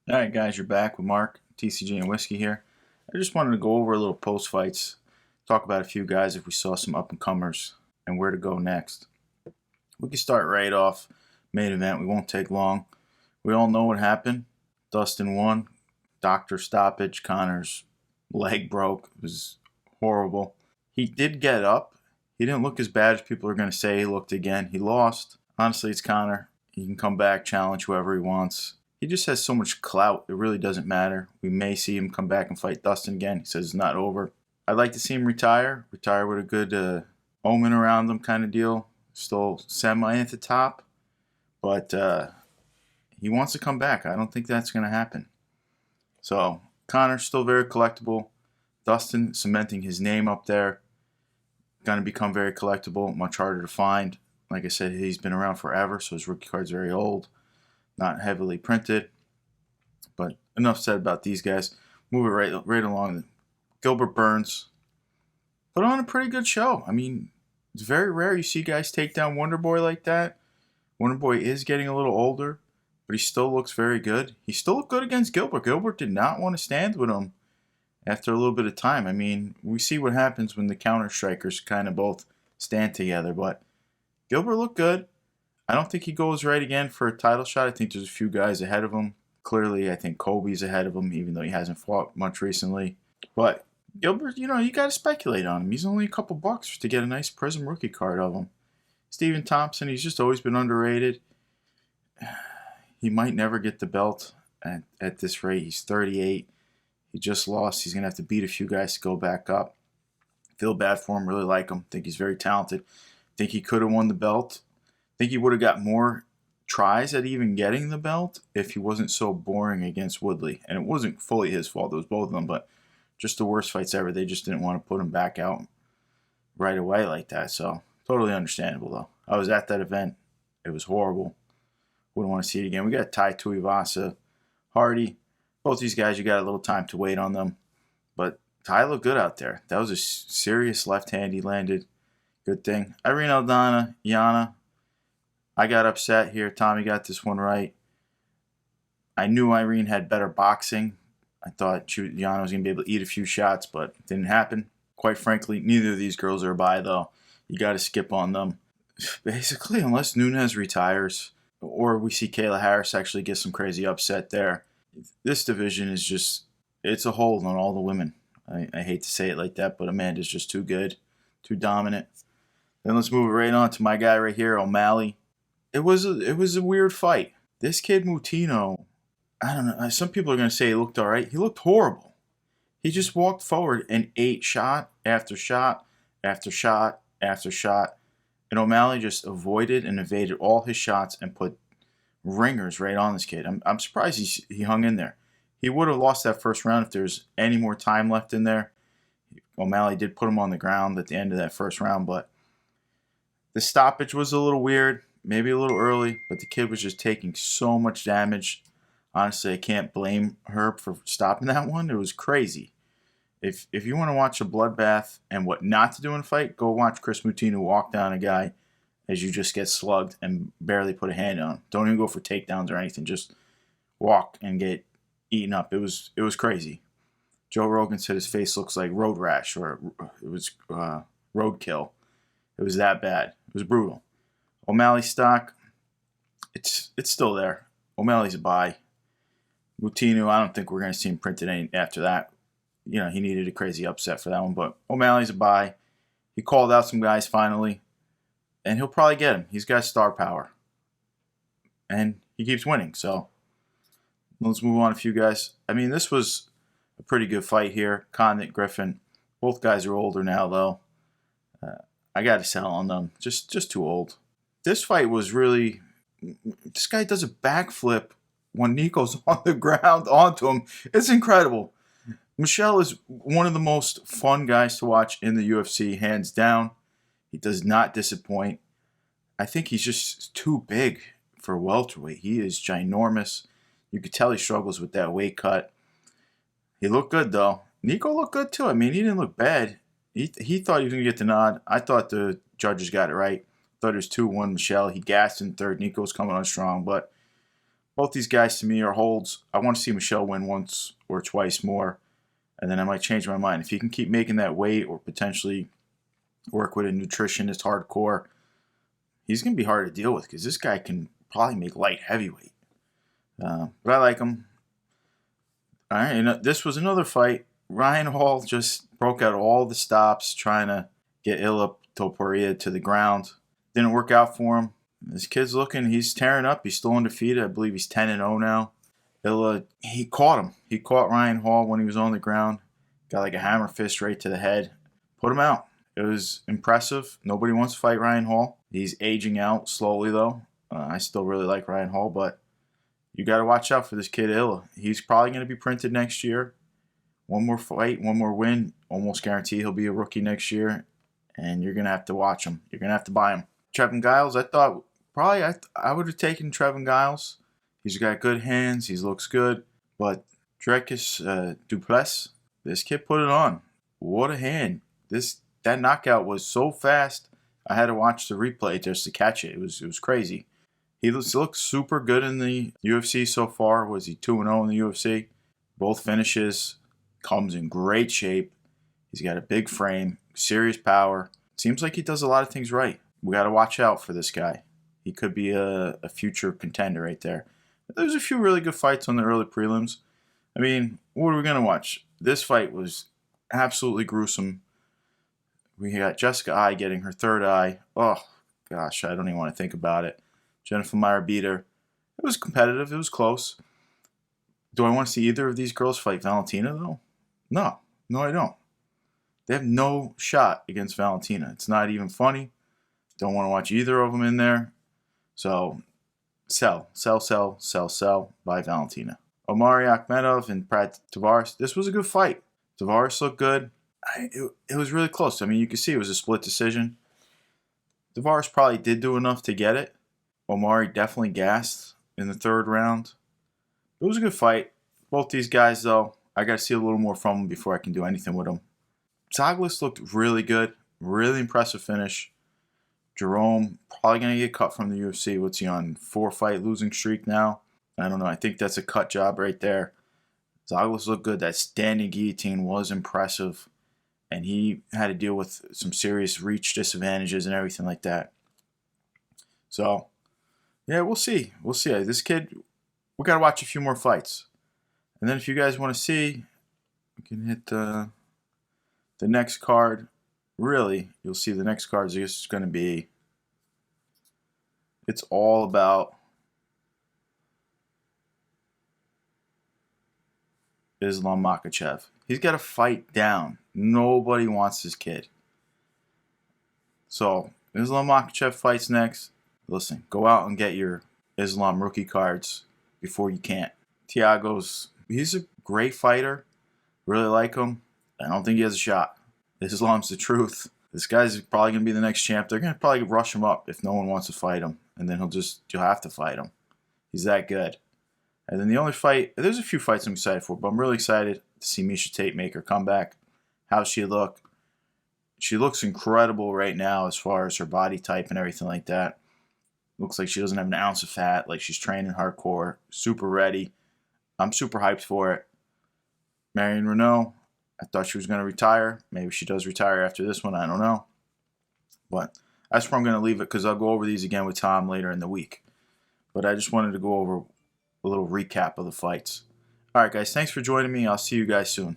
Alright guys, you're back with Mark, TCG&Whiskey here. I just wanted to go over a little post-fights, talk about a few guys if we saw some up-and-comers, and where to go next. We can start right off, main event, we won't take long. We all know what happened. Dustin won, doctor stoppage, Conor's leg broke, it was horrible. He did get up, he didn't look as bad as people are going to say he looked again. He lost. Honestly, it's Conor. He can come back, challenge whoever he wants. He just has so much clout, it really doesn't matter. We may see him come back and fight Dustin again. He says it's not over. I'd like to see him retire with a good omen around him kind of deal. Still semi at the top, but he wants to come back. I don't think that's going to happen. So Conor's still very collectible. Dustin cementing his name up there. Going to become very collectible, much harder to find. Like I said, he's been around forever, so his rookie card's very old. Not heavily printed. But enough said about these guys. Move it right along. Gilbert Burns put on a pretty good show. I mean, it's very rare you see guys take down Wonder Boy like that. Wonder Boy is getting a little older, but he still looks very good. He still looked good against Gilbert. Gilbert did not want to stand with him after a little bit of time. I mean, we see what happens when the counter strikers kind of both stand together, but Gilbert looked good. I don't think he goes right again for a title shot. I think there's a few guys ahead of him. Clearly, I think Kobe's ahead of him, even though he hasn't fought much recently. But Gilbert, you got to speculate on him. He's only a couple bucks to get a nice Prism rookie card of him. Stephen Thompson, he's just always been underrated. He might never get the belt at this rate. He's 38. He just lost. He's going to have to beat a few guys to go back up. Feel bad for him. Really like him. Think he's very talented. Think he could have won the belt. Think he would have got more tries at even getting the belt if he wasn't so boring against Woodley. And it wasn't fully his fault. It was both of them, but just the worst fights ever. They just didn't want to put him back out right away like that. So totally understandable, though. I was at that event. It was horrible. Wouldn't want to see it again. We got Tai Tuivasa, Hardy. Both these guys, you got a little time to wait on them. But Tai looked good out there. That was a serious left hand he landed. Good thing. Irene Aldana, Yana. I got upset here. Tommy got this one right. I knew Irene had better boxing. I thought Yana was going to be able to eat a few shots, but it didn't happen. Quite frankly, neither of these girls are a buy, though. You got to skip on them. Basically, unless Nunes retires or we see Kayla Harris actually get some crazy upset there. This division is just, it's a hold on all the women. I hate to say it like that, but Amanda's just too good, too dominant. Then let's move it right on to my guy right here, O'Malley. It was a weird fight. This kid Mutino, I don't know. Some people are going to say he looked all right. He looked horrible. He just walked forward and ate shot after shot after shot after shot. And O'Malley just avoided and evaded all his shots and put ringers right on this kid. I'm surprised he hung in there. He would have lost that first round if there's any more time left in there. O'Malley did put him on the ground at the end of that first round, but the stoppage was a little weird. Maybe a little early, but the kid was just taking so much damage. Honestly, I can't blame her for stopping that one. It was crazy. If you want to watch a bloodbath and what not to do in a fight, go watch Chris Mutino walk down a guy as you just get slugged and barely put a hand on him. Don't even go for takedowns or anything. Just walk and get eaten up. It was crazy. Joe Rogan said his face looks like road rash, or it was roadkill. It was that bad. It was brutal. O'Malley stock, it's still there. O'Malley's a buy. Mutino, I don't think we're going to see him printed any after that. He needed a crazy upset for that one, but O'Malley's a buy. He called out some guys finally, and he'll probably get him. He's got star power, and he keeps winning. So let's move on to a few guys. I mean, this was a pretty good fight here. Condit, Griffin, both guys are older now, though. I got to sell on them. Just too old. This fight was really, this guy does a backflip when Nico's on the ground onto him. It's incredible. Michel is one of the most fun guys to watch in the UFC, hands down. He does not disappoint. I think he's just too big for welterweight. He is ginormous. You could tell he struggles with that weight cut. He looked good, though. Nico looked good, too. I mean, he didn't look bad. He thought he was going to get the nod. I thought the judges got it right. Thought it was 2-1 Michel. He gassed in third. Nico's coming on strong, but Both these guys to me are holds. I want to see Michelle win once or twice more, and then I might change my mind. If he can keep making that weight or potentially work with a nutritionist hardcore, he's going to be hard to deal with because this guy can probably make light heavyweight. But I like him. All right, and this was another fight. Ryan Hall just broke out all the stops trying to get Illa Topuria to the ground. Didn't work out for him. This kid's looking, he's tearing up. He's still undefeated. I believe he's 10-0 now. Illa, he caught him. He caught Ryan Hall when he was on the ground. Got like a hammer fist right to the head. Put him out. It was impressive. Nobody wants to fight Ryan Hall. He's aging out slowly, though. I still really like Ryan Hall, but you got to watch out for this kid, Illa. He's probably going to be printed next year. One more fight, one more win. Almost guarantee he'll be a rookie next year. And you're going to have to watch him. You're going to have to buy him. Trevin Giles, I thought probably I would have taken Trevin Giles. He's got good hands. He looks good. But Dricus Duplessis, this kid put it on. What a hand. That knockout was so fast, I had to watch the replay just to catch it. It was crazy. He looks super good in the UFC so far. Was he 2-0 in the UFC? Both finishes. Comes in great shape. He's got a big frame, serious power. Seems like he does a lot of things right. We got to watch out for this guy. He could be a future contender right there. There's a few really good fights on the early prelims. I mean, what are we going to watch? This fight was absolutely gruesome. We got Jessica Eye getting her third eye. Oh, gosh, I don't even want to think about it. Jennifer Meyer beat her. It was competitive. It was close. Do I want to see either of these girls fight Valentina, though? No, I don't. They have no shot against Valentina. It's not even funny. Don't want to watch either of them in there. So, sell by Valentina. Omari Akhmedov and Brad Tavares. This was a good fight. Tavares looked good. It was really close. I mean, you can see it was a split decision. Tavares probably did do enough to get it. Omari definitely gassed in the third round. It was a good fight. Both these guys, though, I got to see a little more from them before I can do anything with them. Zaglis looked really good. Really impressive finish. Jerome probably going to get cut from the UFC. What's he on? 4-fight losing streak now? I don't know. I think that's a cut job right there. Zaglis looked good. That standing guillotine was impressive. And he had to deal with some serious reach disadvantages and everything like that. So, yeah, we'll see. We'll see. This kid, we got to watch a few more fights. And then if you guys want to see, we can hit the next card. Really, you'll see the next card is just going to be, it's all about Islam Makhachev. He's got to fight down. Nobody wants this kid. So, Islam Makhachev fights next. Listen, go out and get your Islam rookie cards before you can't. He's a great fighter. Really like him. I don't think he has a shot. Islam's the truth. This guy's probably going to be the next champ. They're going to probably rush him up if no one wants to fight him. And then you'll have to fight him. He's that good. And then the only fight, there's a few fights I'm excited for, but I'm really excited to see Miesha Tate make her comeback. How's she look? She looks incredible right now as far as her body type and everything like that. Looks like she doesn't have an ounce of fat, like she's training hardcore, super ready. I'm super hyped for it. Marion Renault, I thought she was going to retire. Maybe she does retire after this one. I don't know. But that's where I'm going to leave it because I'll go over these again with Tom later in the week. But I just wanted to go over a little recap of the fights. All right, guys. Thanks for joining me. I'll see you guys soon.